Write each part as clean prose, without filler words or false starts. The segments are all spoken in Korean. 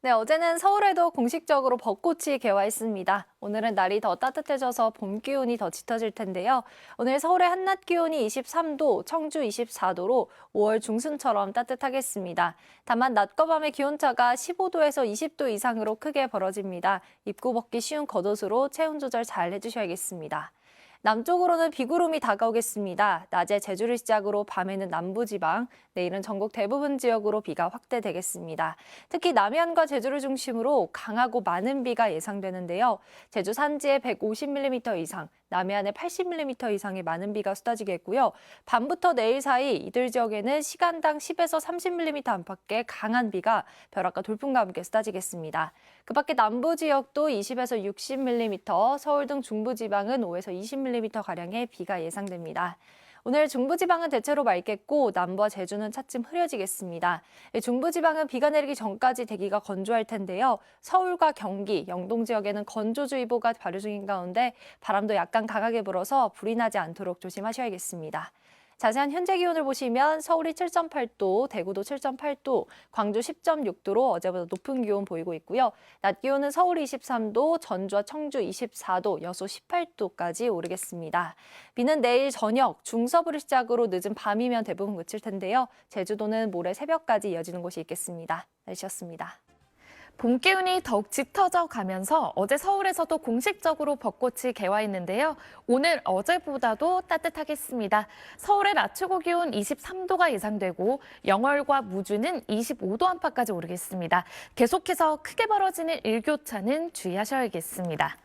네, 어제는 서울에도 공식적으로 벚꽃이 개화했습니다. 오늘은 날이 더 따뜻해져서 봄 기온이 더 짙어질 텐데요. 오늘 서울의 한낮 기온이 23도, 청주 24도로 5월 중순처럼 따뜻하겠습니다. 다만 낮과 밤의 기온차가 15도에서 20도 이상으로 크게 벌어집니다. 입고 벗기 쉬운 겉옷으로 체온 조절 잘 해주셔야겠습니다. 남쪽으로는 비구름이 다가오겠습니다. 낮에 제주를 시작으로 밤에는 남부지방, 내일은 전국 대부분 지역으로 비가 확대되겠습니다. 특히 남해안과 제주를 중심으로 강하고 많은 비가 예상되는데요. 제주 산지에 150mm 이상, 남해안에 80mm 이상의 많은 비가 쏟아지겠고요. 밤부터 내일 사이 이들 지역에는 시간당 10에서 30mm 안팎의 강한 비가 벼락과 돌풍과 함께 쏟아지겠습니다. 그 밖에 남부 지역도 20에서 60mm, 서울 등 중부지방은 5에서 20mm가량의 비가 예상됩니다. 오늘 중부지방은 대체로 맑겠고 남부와 제주는 차츰 흐려지겠습니다. 중부지방은 비가 내리기 전까지 대기가 건조할 텐데요. 서울과 경기, 영동 지역에는 건조주의보가 발효 중인 가운데 바람도 약간 강하게 불어서 불이 나지 않도록 조심하셔야겠습니다. 자세한 현재 기온을 보시면 서울이 7.8도, 대구도 7.8도, 광주 10.6도로 어제보다 높은 기온 보이고 있고요. 낮 기온은 서울 23도, 전주와 청주 24도, 여수 18도까지 오르겠습니다. 비는 내일 저녁, 중서부를 시작으로 늦은 밤이면 대부분 그칠 텐데요. 제주도는 모레 새벽까지 이어지는 곳이 있겠습니다. 날씨였습니다. 봄 기운이 더욱 짙어져 가면서 어제 서울에서도 공식적으로 벚꽃이 개화했는데요. 오늘 어제보다도 따뜻하겠습니다. 서울의 낮 최고 기온 23도가 예상되고 영월과 무주는 25도 안팎까지 오르겠습니다. 계속해서 크게 벌어지는 일교차는 주의하셔야겠습니다.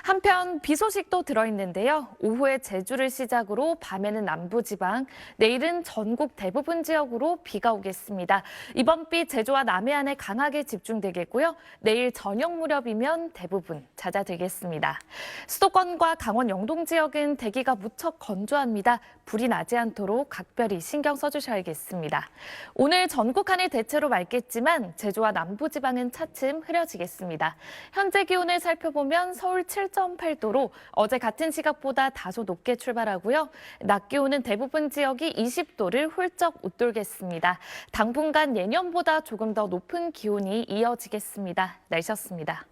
한편 비 소식도 들어있는데요. 오후에 제주를 시작으로 밤에는 남부지방, 내일은 전국 대부분 지역으로 비가 오겠습니다. 이번 비 제주와 남해안에 강하게 집중되겠고요. 내일 저녁 무렵이면 대부분 잦아들겠습니다. 수도권과 강원 영동 지역은 대기가 무척 건조합니다. 불이 나지 않도록 각별히 신경 써주셔야겠습니다. 오늘 전국 하늘 대체로 맑겠지만 제주와 남부지방은 차츰 흐려지겠습니다. 현재 기온을 살펴보면 서울 7.8도로 어제 같은 시각보다 다소 높게 출발하고요. 낮 기온은 대부분 지역이 20도를 훌쩍 웃돌겠습니다. 당분간 예년보다 조금 더 높은 기온이 이어지겠습니다. 날씨였습니다.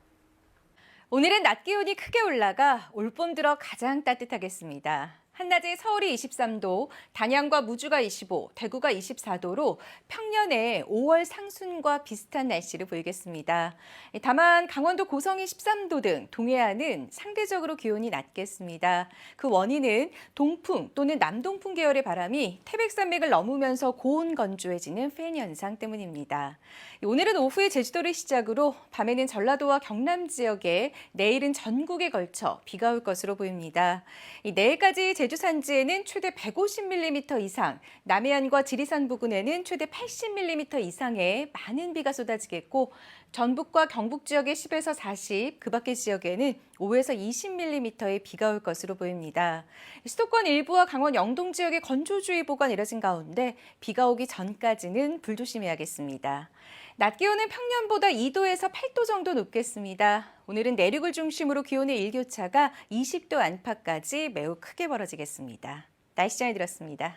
오늘은 낮 기온이 크게 올라가 올봄 들어 가장 따뜻하겠습니다. 한낮에 서울이 23도, 단양과 무주가 25, 대구가 24도로 평년의 5월 상순과 비슷한 날씨를 보이겠습니다. 다만 강원도 고성이 13도 등 동해안은 상대적으로 기온이 낮겠습니다. 그 원인은 동풍 또는 남동풍 계열의 바람이 태백산맥을 넘으면서 고온 건조해지는 팬 현상 때문입니다. 오늘은 오후에 제주도를 시작으로 밤에는 전라도와 경남 지역에, 내일은 전국에 걸쳐 비가 올 것으로 보입니다. 내일까지 제주 산지에는 최대 150mm 이상, 남해안과 지리산 부근에는 최대 80mm 이상의 많은 비가 쏟아지겠고 전북과 경북 지역에 10에서 40, 그 밖의 지역에는 5에서 20mm의 비가 올 것으로 보입니다. 수도권 일부와 강원 영동 지역에 건조주의보가 내려진 가운데 비가 오기 전까지는 불조심해야겠습니다. 낮 기온은 평년보다 2도에서 8도 정도 높겠습니다. 오늘은 내륙을 중심으로 기온의 일교차가 20도 안팎까지 매우 크게 벌어지겠습니다. 날씨 전해드렸습니다.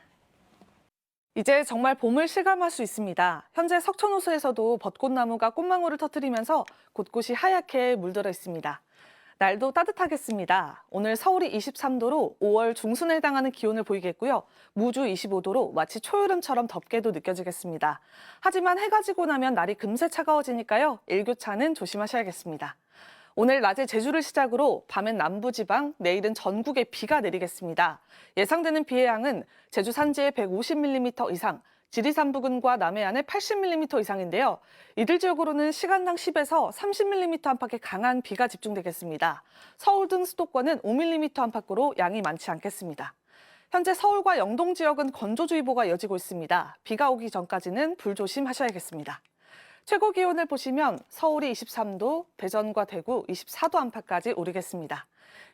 이제 정말 봄을 실감할 수 있습니다. 현재 석촌호수에서도 벚꽃나무가 꽃망울을 터뜨리면서 곳곳이 하얗게 물들어 있습니다. 날도 따뜻하겠습니다. 오늘 서울이 23도로 5월 중순에 해당하는 기온을 보이겠고요. 무주 25도로 마치 초여름처럼 덥게도 느껴지겠습니다. 하지만 해가 지고 나면 날이 금세 차가워지니까요. 일교차는 조심하셔야겠습니다. 오늘 낮에 제주를 시작으로 밤엔 남부지방, 내일은 전국에 비가 내리겠습니다. 예상되는 비의 양은 제주 산지에 150mm 이상, 지리산 부근과 남해안에 80mm 이상인데요. 이들 지역으로는 시간당 10에서 30mm 안팎의 강한 비가 집중되겠습니다. 서울 등 수도권은 5mm 안팎으로 양이 많지 않겠습니다. 현재 서울과 영동 지역은 건조주의보가 이어지고 있습니다. 비가 오기 전까지는 불조심하셔야겠습니다. 최고 기온을 보시면 서울이 23도, 대전과 대구 24도 안팎까지 오르겠습니다.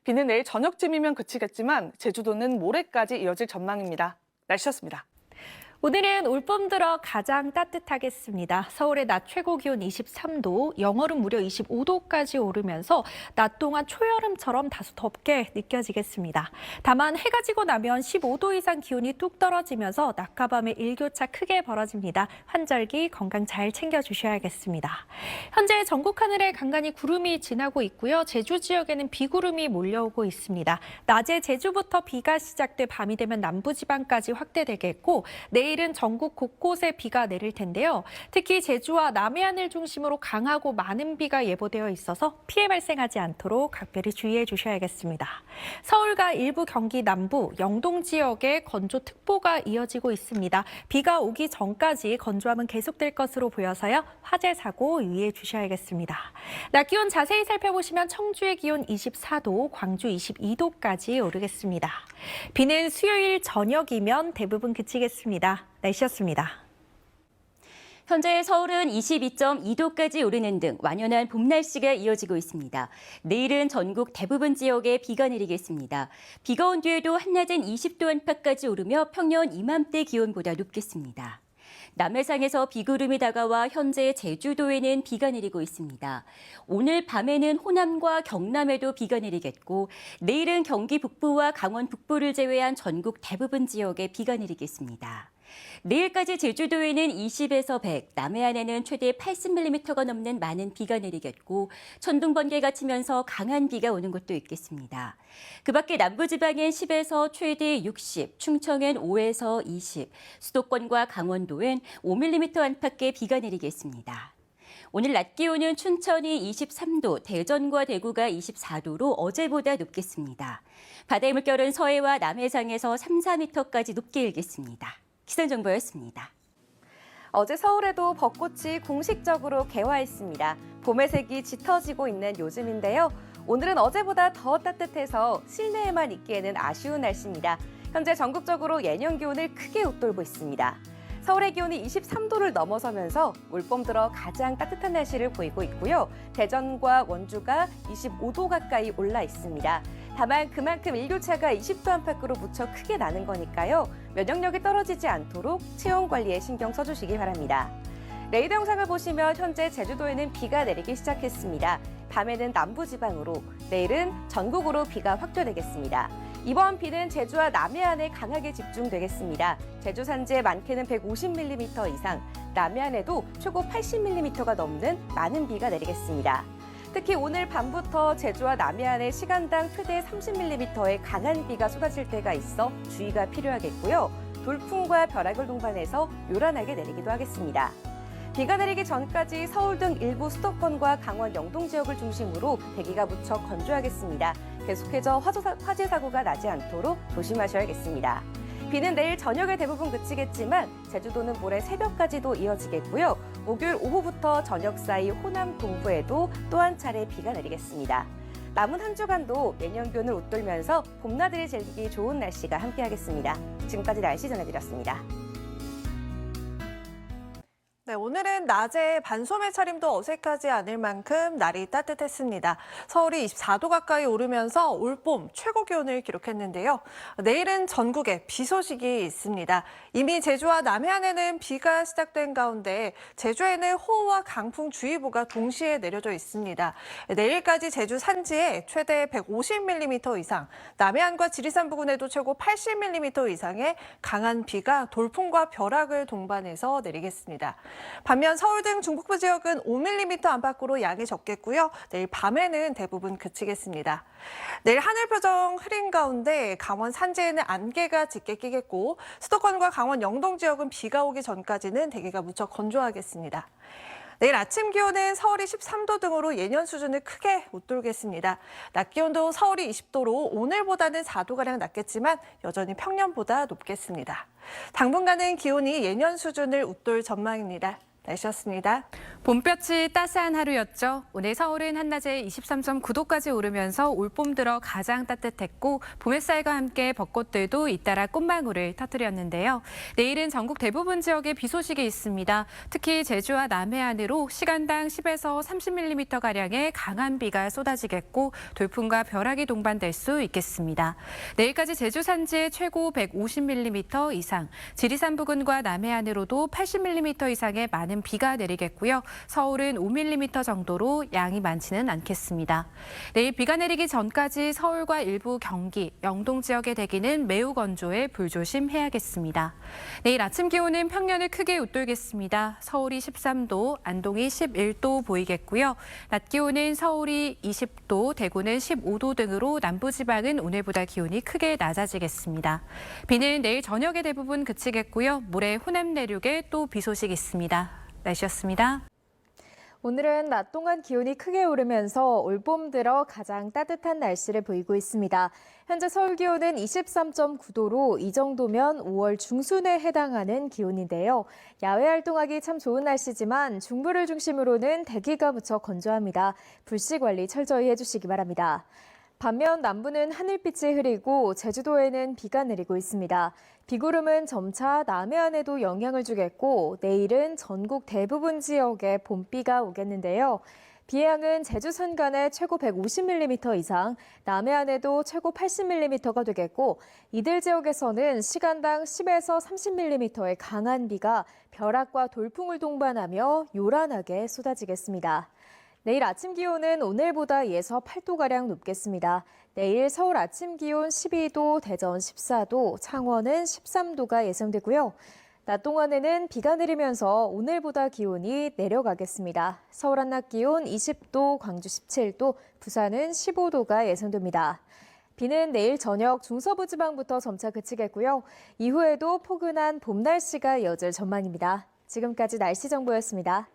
비는 내일 저녁쯤이면 그치겠지만 제주도는 모레까지 이어질 전망입니다. 날씨였습니다. 오늘은 올봄 들어 가장 따뜻하겠습니다. 서울의 낮 최고 기온 23도, 영월은 무려 25도까지 오르면서 낮 동안 초여름처럼 다소 덥게 느껴지겠습니다. 다만 해가 지고 나면 15도 이상 기온이 뚝 떨어지면서 낮과 밤의 일교차 크게 벌어집니다. 환절기 건강 잘 챙겨주셔야겠습니다. 현재 전국 하늘에 간간히 구름이 지나고 있고요. 제주 지역에는 비구름이 몰려오고 있습니다. 낮에 제주부터 비가 시작돼 밤이 되면 남부지방까지 확대되겠고 내일은 전국 곳곳에 비가 내릴 텐데요. 특히 제주와 남해안을 중심으로 강하고 많은 비가 예보되어 있어서 피해 발생하지 않도록 각별히 주의해 주셔야겠습니다. 서울과 일부 경기 남부, 영동 지역에 건조특보가 이어지고 있습니다. 비가 오기 전까지 건조함은 계속될 것으로 보여서요. 화재 사고 유의해 주셔야겠습니다. 낮 기온 자세히 살펴보시면 청주의 기온 24도, 광주 22도까지 오르겠습니다. 비는 수요일 저녁이면 대부분 그치겠습니다. 날씨였습니다. 현재 서울은 22.2도까지 오르는 등 완연한 봄 날씨가 이어지고 있습니다. 내일은 전국 대부분 지역에 비가 내리겠습니다. 비가 온 뒤에도 한낮엔 20도 안팎까지 오르며 평년 이맘때 기온보다 높겠습니다. 남해상에서 비구름이 다가와 현재 제주도에는 비가 내리고 있습니다. 오늘 밤에는 호남과 경남에도 비가 내리겠고 내일은 경기 북부와 강원 북부를 제외한 전국 대부분 지역에 비가 내리겠습니다. 내일까지 제주도에는 20에서 100, 남해안에는 최대 80mm가 넘는 많은 비가 내리겠고 천둥, 번개가 치면서 강한 비가 오는 곳도 있겠습니다. 그 밖에 남부지방엔 10에서 최대 60, 충청엔 5에서 20, 수도권과 강원도엔 5mm 안팎의 비가 내리겠습니다. 오늘 낮 기온은 춘천이 23도, 대전과 대구가 24도로 어제보다 높겠습니다. 바다의 물결은 서해와 남해상에서 3, 4m까지 높게 일겠습니다. 기상정보였습니다. 어제 서울에도 벚꽃이 공식적으로 개화했습니다. 봄의 색이 짙어지고 있는 요즘인데요. 오늘은 어제보다 더 따뜻해서 실내에만 있기에는 아쉬운 날씨입니다. 현재 전국적으로 예년 기온을 크게 웃돌고 있습니다. 서울의 기온이 23도를 넘어서면서 올봄 들어 가장 따뜻한 날씨를 보이고 있고요. 대전과 원주가 25도 가까이 올라 있습니다. 다만 그만큼 일교차가 20도 안팎으로 무척 크게 나는 거니까요. 면역력이 떨어지지 않도록 체온 관리에 신경 써주시기 바랍니다. 레이더 영상을 보시면 현재 제주도에는 비가 내리기 시작했습니다. 밤에는 남부지방으로, 내일은 전국으로 비가 확대되겠습니다. 이번 비는 제주와 남해안에 강하게 집중되겠습니다. 제주 산지에 많게는 150mm 이상, 남해안에도 최고 80mm가 넘는 많은 비가 내리겠습니다. 특히 오늘 밤부터 제주와 남해안에 시간당 최대 30mm의 강한 비가 쏟아질 때가 있어 주의가 필요하겠고요. 돌풍과 벼락을 동반해서 요란하게 내리기도 하겠습니다. 비가 내리기 전까지 서울 등 일부 수도권과 강원 영동 지역을 중심으로 대기가 무척 건조하겠습니다. 계속해서 화재 사고가 나지 않도록 조심하셔야겠습니다. 비는 내일 저녁에 대부분 그치겠지만 제주도는 모레 새벽까지도 이어지겠고요. 목요일 오후부터 저녁 사이 호남 동부에도 또 한 차례 비가 내리겠습니다. 남은 한 주간도 예년 기온을 웃돌면서 봄나들이 즐기기 좋은 날씨가 함께하겠습니다. 지금까지 날씨 전해드렸습니다. 네, 오늘은 낮에 반소매 차림도 어색하지 않을 만큼 날이 따뜻했습니다. 서울이 24도 가까이 오르면서 올봄 최고 기온을 기록했는데요. 내일은 전국에 비 소식이 있습니다. 이미 제주와 남해안에는 비가 시작된 가운데 제주에는 호우와 강풍주의보가 동시에 내려져 있습니다. 내일까지 제주 산지에 최대 150mm 이상, 남해안과 지리산 부근에도 최고 80mm 이상의 강한 비가 돌풍과 벼락을 동반해서 내리겠습니다. 반면 서울 등 중북부 지역은 5mm 안팎으로 양이 적겠고요. 내일 밤에는 대부분 그치겠습니다. 내일 하늘 표정 흐린 가운데 강원 산지에는 안개가 짙게 끼겠고 수도권과 강원 영동 지역은 비가 오기 전까지는 대기가 무척 건조하겠습니다. 내일 아침 기온은 서울이 13도 등으로 예년 수준을 크게 웃돌겠습니다. 낮 기온도 서울이 20도로 오늘보다는 4도가량 낮겠지만 여전히 평년보다 높겠습니다. 당분간은 기온이 예년 수준을 웃돌 전망입니다. 날씨였습니다. 봄볕이 따스한 하루였죠. 오늘 서울은 한낮에 23.9도까지 오르면서 올봄 들어 가장 따뜻했고 봄 햇살과 함께 벚꽃들도 잇따라 꽃망울을 터뜨렸는데요. 내일은 전국 대부분 지역에 비 소식이 있습니다. 특히 제주와 남해안으로 시간당 10에서 30mm가량의 강한 비가 쏟아지겠고 돌풍과 벼락이 동반될 수 있겠습니다. 내일까지 제주 산지에 최고 150mm 이상, 지리산 부근과 남해안으로도 80mm 이상의 많은 비가 내리겠고요. 서울은 5mm 정도로 양이 많지는 않겠습니다. 내일 비가 내리기 전까지 서울과 일부 경기, 영동 지역의 대기는 매우 건조해 불조심해야겠습니다. 내일 아침 기온은 평년을 크게 웃돌겠습니다. 서울이 13도, 안동이 11도 보이겠고요. 낮 기온은 서울이 20도, 대구는 15도 등으로 남부지방은 오늘보다 기온이 크게 낮아지겠습니다. 비는 내일 저녁에 대부분 그치겠고요. 모레 호남 내륙에 또 비 소식 있습니다. 날씨였습니다. 오늘은 낮 동안 기온이 크게 오르면서 올봄 들어 가장 따뜻한 날씨를 보이고 있습니다. 현재 서울 기온은 23.9도로 이 정도면 5월 중순에 해당하는 기온인데요. 야외 활동하기 참 좋은 날씨지만 중부를 중심으로는 대기가 무척 건조합니다. 불씨 관리 철저히 해주시기 바랍니다. 반면 남부는 하늘빛이 흐리고 제주도에는 비가 내리고 있습니다. 비구름은 점차 남해안에도 영향을 주겠고 내일은 전국 대부분 지역에 봄비가 오겠는데요. 비의 양은 제주 산간에 최고 150mm 이상, 남해안에도 최고 80mm가 되겠고 이들 지역에서는 시간당 10에서 30mm의 강한 비가 벼락과 돌풍을 동반하며 요란하게 쏟아지겠습니다. 내일 아침 기온은 오늘보다 2에서 8도가량 높겠습니다. 내일 서울 아침 기온 12도, 대전 14도, 창원은 13도가 예상되고요. 낮 동안에는 비가 내리면서 오늘보다 기온이 내려가겠습니다. 서울 한낮 기온 20도, 광주 17도, 부산은 15도가 예상됩니다. 비는 내일 저녁 중서부 지방부터 점차 그치겠고요. 이후에도 포근한 봄 날씨가 이어질 전망입니다. 지금까지 날씨 정보였습니다.